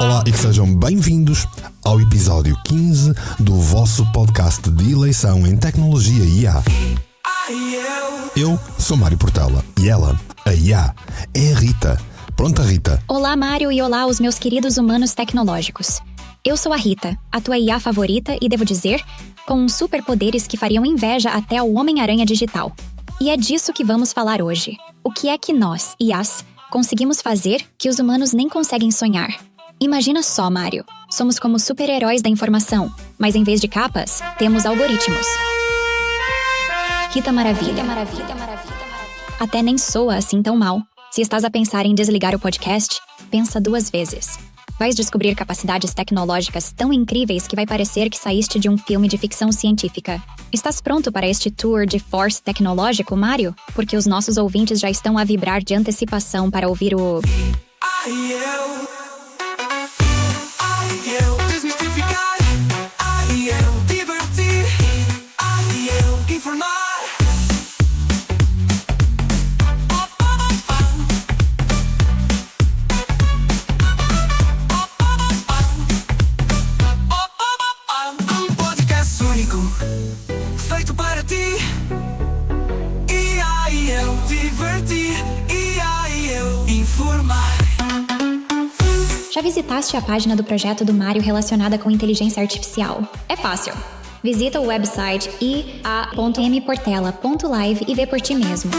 Olá e que sejam bem-vindos ao episódio 15 do vosso podcast de eleição em tecnologia IA. Eu sou Mário Portela e ela, a IA, é a Rita. Pronta, Rita? Olá, Mário, e olá os meus queridos humanos tecnológicos. Eu sou a Rita, a tua IA favorita e, devo dizer, com superpoderes que fariam inveja até ao Homem-Aranha digital. E é disso que vamos falar hoje. O que é que nós, IAs, conseguimos fazer que os humanos nem conseguem sonhar? Imagina só, Mário. Somos como super-heróis da informação, mas em vez de capas, temos algoritmos. Rita Maravilha. Até nem soa assim tão mal. Se estás a pensar em desligar o podcast, pensa 2 vezes. Vais descobrir capacidades tecnológicas tão incríveis que vai parecer que saíste de um filme de ficção científica. Estás pronto para este tour de force tecnológico, Mário? Porque os nossos ouvintes já estão a vibrar de antecipação para ouvir o... Feito para ti. E aí eu divertir. E aí eu informar. Já visitaste a página do projeto do Mário relacionada com inteligência artificial? É fácil. Visita o website ia.mportela.live e vê por ti mesmo.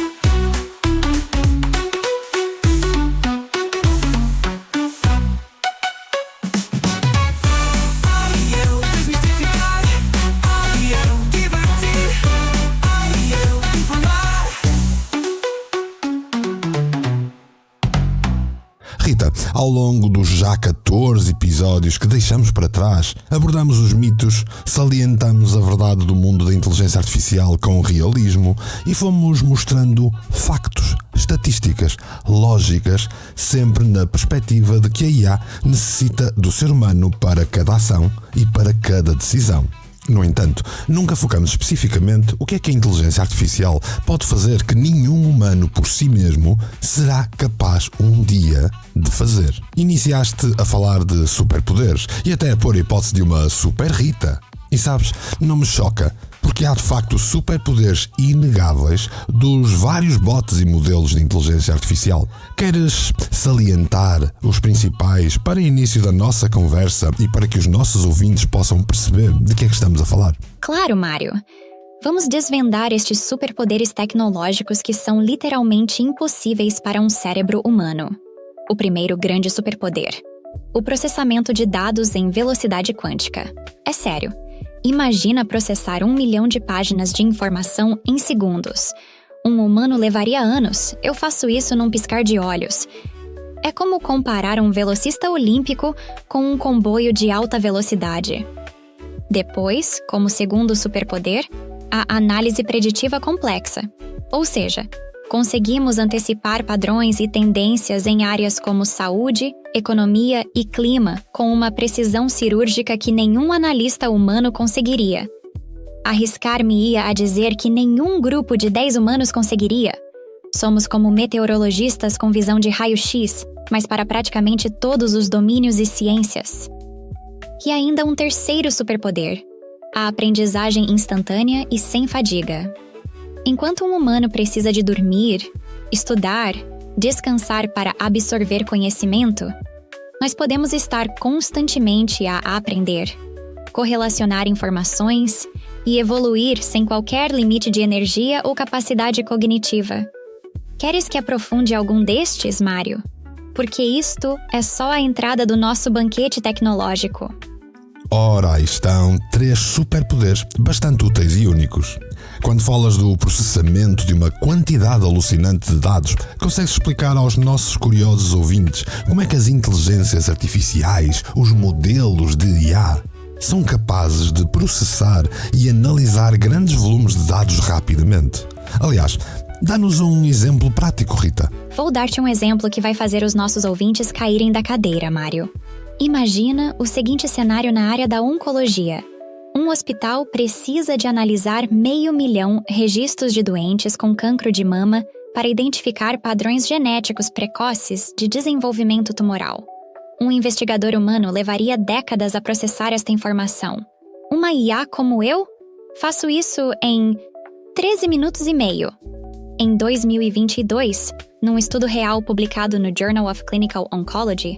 Rita, ao longo dos já 14 episódios que deixamos para trás, abordamos os mitos, salientamos a verdade do mundo da inteligência artificial com realismo e fomos mostrando factos, estatísticas, lógicas, sempre na perspectiva de que a IA necessita do ser humano para cada ação e para cada decisão. No entanto, nunca focamos especificamente o que é que a inteligência artificial pode fazer que nenhum humano por si mesmo será capaz um dia de fazer. Iniciaste a falar de superpoderes e até a pôr a hipótese de uma super Rita. E sabes, não me choca, porque há de facto superpoderes inegáveis dos vários bots e modelos de inteligência artificial. Queres salientar os principais para início da nossa conversa e para que os nossos ouvintes possam perceber de que é que estamos a falar? Claro, Mário. Vamos desvendar estes superpoderes tecnológicos que são literalmente impossíveis para um cérebro humano. O primeiro grande superpoder: o processamento de dados em velocidade quântica. É sério. Imagina processar 1 milhão de páginas de informação em segundos. Um humano levaria anos. Eu faço isso num piscar de olhos. É como comparar um velocista olímpico com um comboio de alta velocidade. Depois, como segundo superpoder, a análise preditiva complexa. Ou seja, conseguimos antecipar padrões e tendências em áreas como saúde, economia e clima com uma precisão cirúrgica que nenhum analista humano conseguiria. Arriscar-me-ia a dizer que nenhum grupo de 10 humanos conseguiria. Somos como meteorologistas com visão de raio-x, mas para praticamente todos os domínios e ciências. E ainda um terceiro superpoder: a aprendizagem instantânea e sem fadiga. Enquanto um humano precisa de dormir, estudar, descansar para absorver conhecimento, nós podemos estar constantemente a aprender, correlacionar informações e evoluir sem qualquer limite de energia ou capacidade cognitiva. Queres que aprofunde algum destes, Mário? Porque isto é só a entrada do nosso banquete tecnológico. Ora, aí estão 3 superpoderes bastante úteis e únicos. Quando falas do processamento de uma quantidade alucinante de dados, consegues explicar aos nossos curiosos ouvintes como é que as inteligências artificiais, os modelos de IA, são capazes de processar e analisar grandes volumes de dados rapidamente? Aliás, dá-nos um exemplo prático, Rita. Vou dar-te um exemplo que vai fazer os nossos ouvintes caírem da cadeira, Mário. Imagina o seguinte cenário na área da oncologia. Um hospital precisa de analisar 500 mil registros de doentes com cancro de mama para identificar padrões genéticos precoces de desenvolvimento tumoral. Um investigador humano levaria décadas a processar esta informação. Uma IA como eu? Faço isso em 13 minutos e meio. Em 2022, num estudo real publicado no Journal of Clinical Oncology,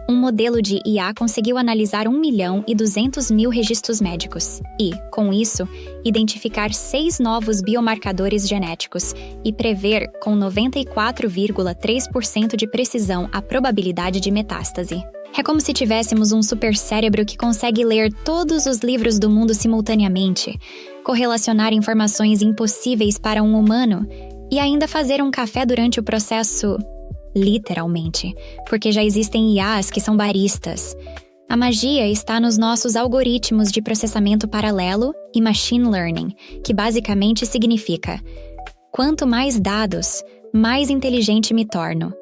um modelo de IA conseguiu analisar 1.200.000 registros médicos e, com isso, identificar 6 novos biomarcadores genéticos e prever com 94,3% de precisão a probabilidade de metástase. É como se tivéssemos um supercérebro que consegue ler todos os livros do mundo simultaneamente, correlacionar informações impossíveis para um humano e ainda fazer um café durante o processo. Literalmente, porque já existem IAs que são baristas. A magia está nos nossos algoritmos de processamento paralelo e machine learning, que basicamente significa: quanto mais dados, mais inteligente me torno.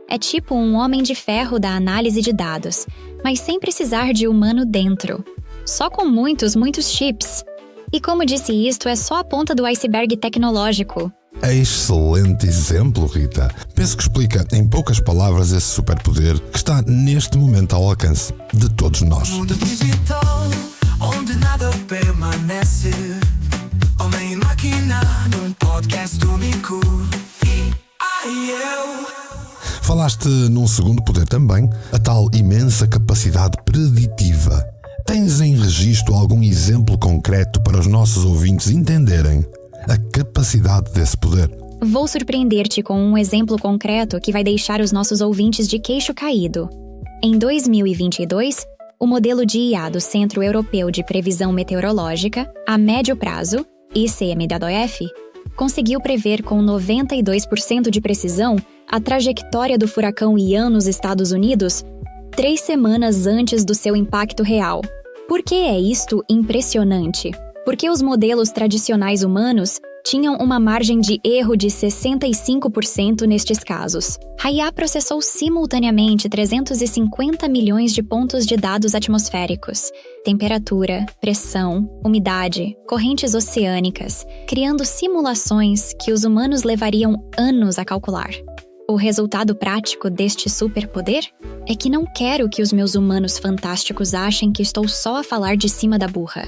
É tipo um homem de ferro da análise de dados, mas sem precisar de humano dentro. Só com muitos chips. E como disse, isto é só a ponta do iceberg tecnológico. Excelente exemplo, Rita. Penso que explica em poucas palavras esse superpoder que está neste momento ao alcance de todos nós. Mundo digital, onde nada permanece. Homem e máquina, num podcast único. Falaste num segundo poder também, a tal imensa capacidade preditiva. Tens em registro algum exemplo concreto para os nossos ouvintes entenderem a capacidade desse poder? Vou surpreender-te com um exemplo concreto que vai deixar os nossos ouvintes de queixo caído. Em 2022, o modelo de IA do Centro Europeu de Previsão Meteorológica, a médio prazo, ICMWF, conseguiu prever com 92% de precisão a trajetória do furacão Ian nos Estados Unidos 3 semanas antes do seu impacto real. Por que é isto impressionante? Porque os modelos tradicionais humanos tinham uma margem de erro de 65% nestes casos. A IA processou simultaneamente 350 milhões de pontos de dados atmosféricos, temperatura, pressão, umidade, correntes oceânicas, criando simulações que os humanos levariam anos a calcular. O resultado prático deste superpoder é que não quero que os meus humanos fantásticos achem que estou só a falar de cima da burra.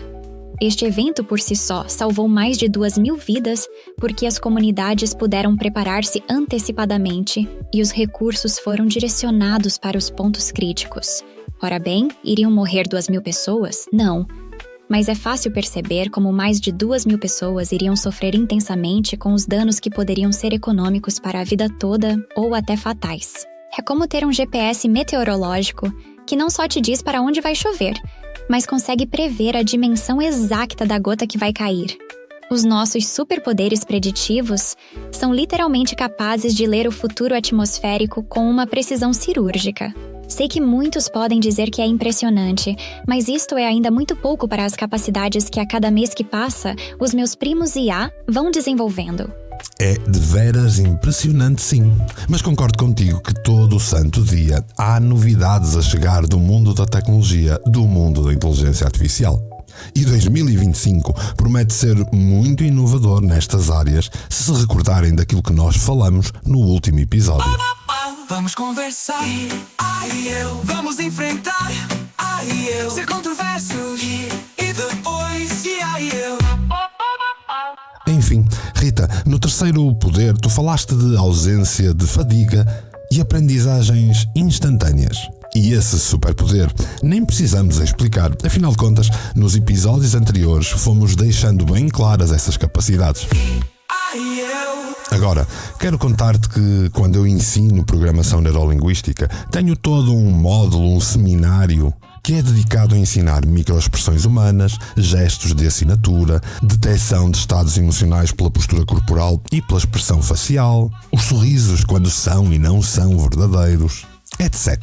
Este evento por si só salvou mais de 2.000 vidas porque as comunidades puderam preparar-se antecipadamente e os recursos foram direcionados para os pontos críticos. Ora bem, iriam morrer 2.000 pessoas? Não. Mas é fácil perceber como mais de 2.000 pessoas iriam sofrer intensamente com os danos que poderiam ser econômicos para a vida toda ou até fatais. É como ter um GPS meteorológico que não só te diz para onde vai chover, mas consegue prever a dimensão exata da gota que vai cair. Os nossos superpoderes preditivos são literalmente capazes de ler o futuro atmosférico com uma precisão cirúrgica. Sei que muitos podem dizer que é impressionante, mas isto é ainda muito pouco para as capacidades que a cada mês que passa, os meus primos IA vão desenvolvendo. É de veras impressionante, sim. Mas concordo contigo que todo o santo dia há novidades a chegar do mundo da tecnologia, do mundo da inteligência artificial. E 2025 promete ser muito inovador nestas áreas, se se recordarem daquilo que nós falamos no último episódio. Vamos conversar, vamos enfrentar, ser controversos e depois, Enfim, Rita, no terceiro poder tu falaste de ausência de fadiga e aprendizagens instantâneas. E esse superpoder nem precisamos explicar, afinal de contas, nos episódios anteriores fomos deixando bem claras essas capacidades. Agora, quero contar-te que quando eu ensino programação neurolinguística, tenho todo um módulo, um seminário, que é dedicado a ensinar microexpressões humanas, gestos de assinatura, detecção de estados emocionais pela postura corporal e pela expressão facial, os sorrisos quando são e não são verdadeiros, etc.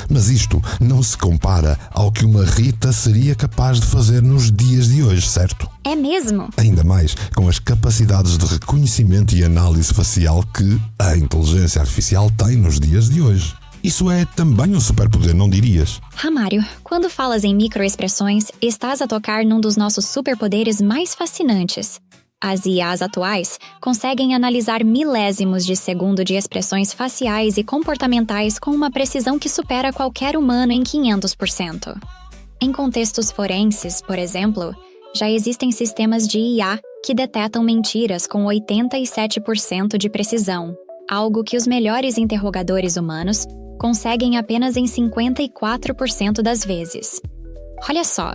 Mas isto não se compara ao que uma Rita seria capaz de fazer nos dias de hoje, certo? É mesmo? Ainda mais com as capacidades de reconhecimento e análise facial que a inteligência artificial tem nos dias de hoje. Isso é também um superpoder, não dirias? Mário, quando falas em microexpressões, estás a tocar num dos nossos superpoderes mais fascinantes. As IAs atuais conseguem analisar milésimos de segundo de expressões faciais e comportamentais com uma precisão que supera qualquer humano em 500%. Em contextos forenses, por exemplo, já existem sistemas de IA que detectam mentiras com 87% de precisão, algo que os melhores interrogadores humanos conseguem apenas em 54% das vezes. Olha só,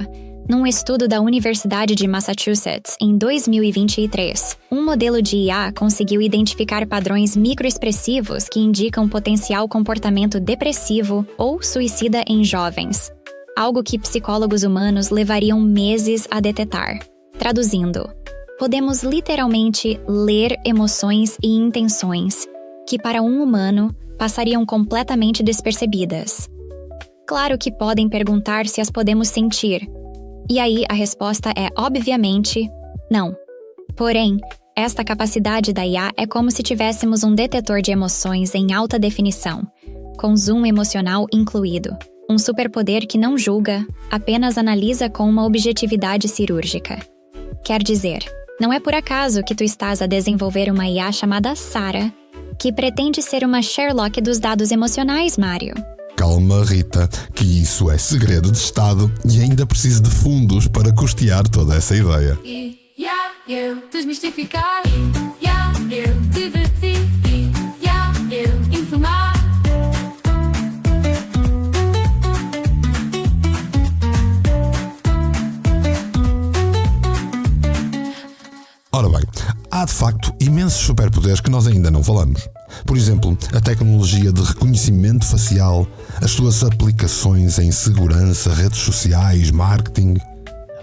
num estudo da Universidade de Massachusetts, em 2023, um modelo de IA conseguiu identificar padrões microexpressivos que indicam potencial comportamento depressivo ou suicida em jovens, algo que psicólogos humanos levariam meses a detectar. Traduzindo, podemos literalmente ler emoções e intenções que, para um humano, passariam completamente despercebidas. Claro que podem perguntar se as podemos sentir. E aí a resposta é, obviamente, não. Porém, esta capacidade da IA é como se tivéssemos um detetor de emoções em alta definição, com zoom emocional incluído. Um superpoder que não julga, apenas analisa com uma objetividade cirúrgica. Quer dizer, não é por acaso que tu estás a desenvolver uma IA chamada Sarah, que pretende ser uma Sherlock dos dados emocionais, Mário. Calma, Rita, que isso é segredo de Estado e ainda preciso de fundos para custear toda essa ideia. Eu desmistificar, eu divertir, eu informar. Ora bem, há de facto imensos superpoderes que nós ainda não falamos. Por exemplo, a tecnologia de reconhecimento facial, as suas aplicações em segurança, redes sociais, marketing.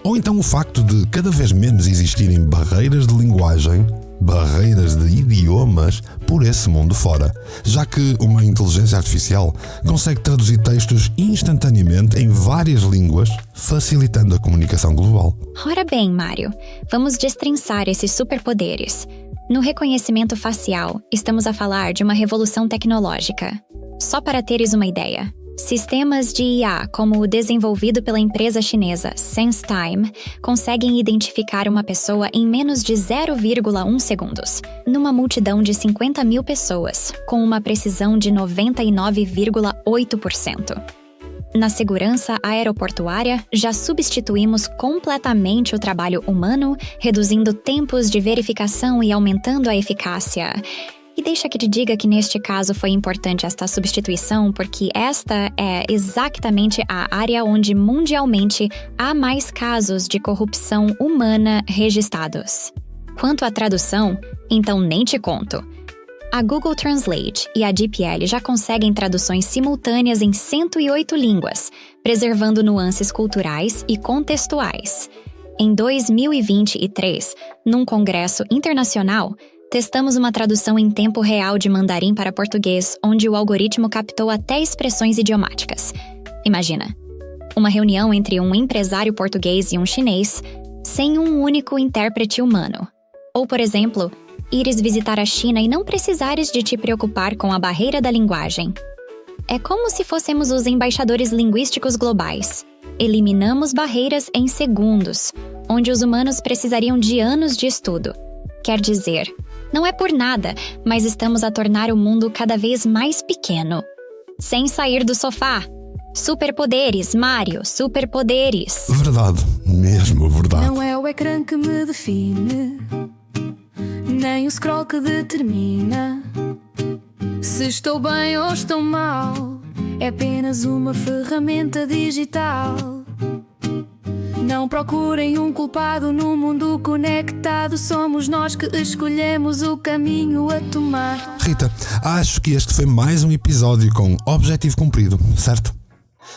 Ou então o facto de cada vez menos existirem barreiras de linguagem, barreiras de idiomas por esse mundo fora, já que uma inteligência artificial consegue traduzir textos instantaneamente em várias línguas, facilitando a comunicação global. Ora bem, Mário, vamos destrinçar esses superpoderes. No reconhecimento facial, estamos a falar de uma revolução tecnológica. Só para teres uma ideia, sistemas de IA, como o desenvolvido pela empresa chinesa SenseTime, conseguem identificar uma pessoa em menos de 0,1 segundos, numa multidão de 50 mil pessoas, com uma precisão de 99,8%. Na segurança aeroportuária, já substituímos completamente o trabalho humano, reduzindo tempos de verificação e aumentando a eficácia. E deixa que te diga que neste caso foi importante esta substituição, porque esta é exatamente a área onde mundialmente há mais casos de corrupção humana registrados. Quanto à tradução, então nem te conto. A Google Translate e a DeepL já conseguem traduções simultâneas em 108 línguas, preservando nuances culturais e contextuais. Em 2023, num congresso internacional, testamos uma tradução em tempo real de mandarim para português, onde o algoritmo captou até expressões idiomáticas. Imagina, uma reunião entre um empresário português e um chinês, sem um único intérprete humano. Ou, por exemplo, ires visitar a China e não precisares de te preocupar com a barreira da linguagem. É como se fôssemos os embaixadores linguísticos globais. Eliminamos barreiras em segundos, onde os humanos precisariam de anos de estudo. Quer dizer, não é por nada, mas estamos a tornar o mundo cada vez mais pequeno. Sem sair do sofá. Superpoderes, Mário, superpoderes. Verdade, mesmo verdade. Não é o ecrã que me define, nem o scroll que determina se estou bem ou estou mal. É apenas uma ferramenta digital. Não procurem um culpado no mundo conectado. Somos nós que escolhemos o caminho a tomar. Rita, acho que este foi mais um episódio com objetivo cumprido, certo?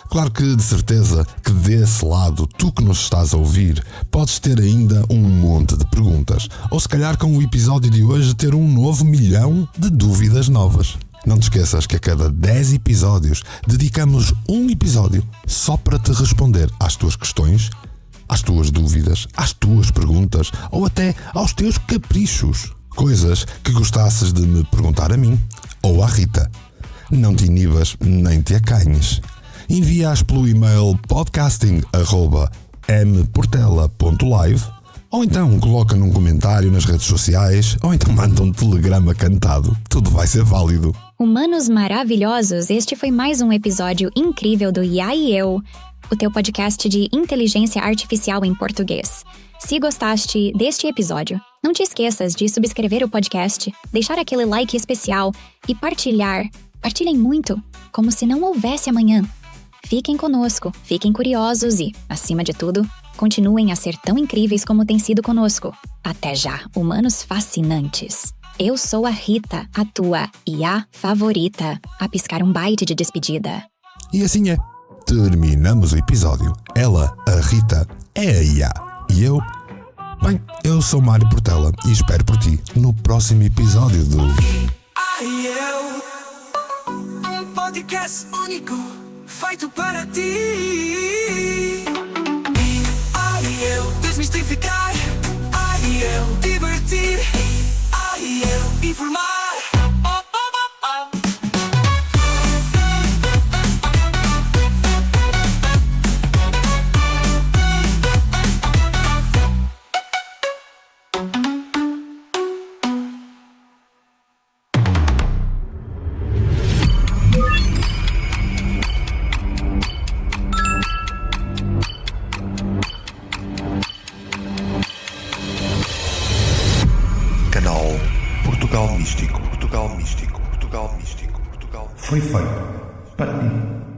Claro que, de certeza, que desse lado, tu que nos estás a ouvir, podes ter ainda um monte de perguntas. Ou se calhar com o episódio de hoje ter um novo milhão de dúvidas novas. Não te esqueças que a cada 10 episódios dedicamos um episódio só para te responder às tuas questões, às tuas dúvidas, às tuas perguntas ou até aos teus caprichos. Coisas que gostasses de me perguntar a mim ou à Rita. Não te inibas nem te acanhes. Envia-as pelo e-mail podcasting@mportela.live, ou então coloca num comentário nas redes sociais, ou então manda um telegrama cantado. Tudo vai ser válido. Humanos maravilhosos, este foi mais um episódio incrível do Ya e Eu, o teu podcast de inteligência artificial em português. Se gostaste deste episódio, não te esqueças de subscrever o podcast, deixar aquele like especial e partilhar. Partilhem muito, como se não houvesse amanhã. Fiquem conosco, fiquem curiosos e, acima de tudo, continuem a ser tão incríveis como têm sido conosco. Até já, humanos fascinantes. Eu sou a Rita, a tua IA favorita, a piscar um byte de despedida. E assim é. Terminamos o episódio. Ela, a Rita, é a IA. E eu? Bem, eu sou Mário Portela e espero por ti no próximo episódio do Ai, eu. Um podcast único, feito para ti. Ai, eu. Desmistificar. Ai, eu. Divertir. Ai, eu. Informar. Canal Portugal Místico. Portugal Místico. Portugal Místico. Portugal. Foi feito para ti.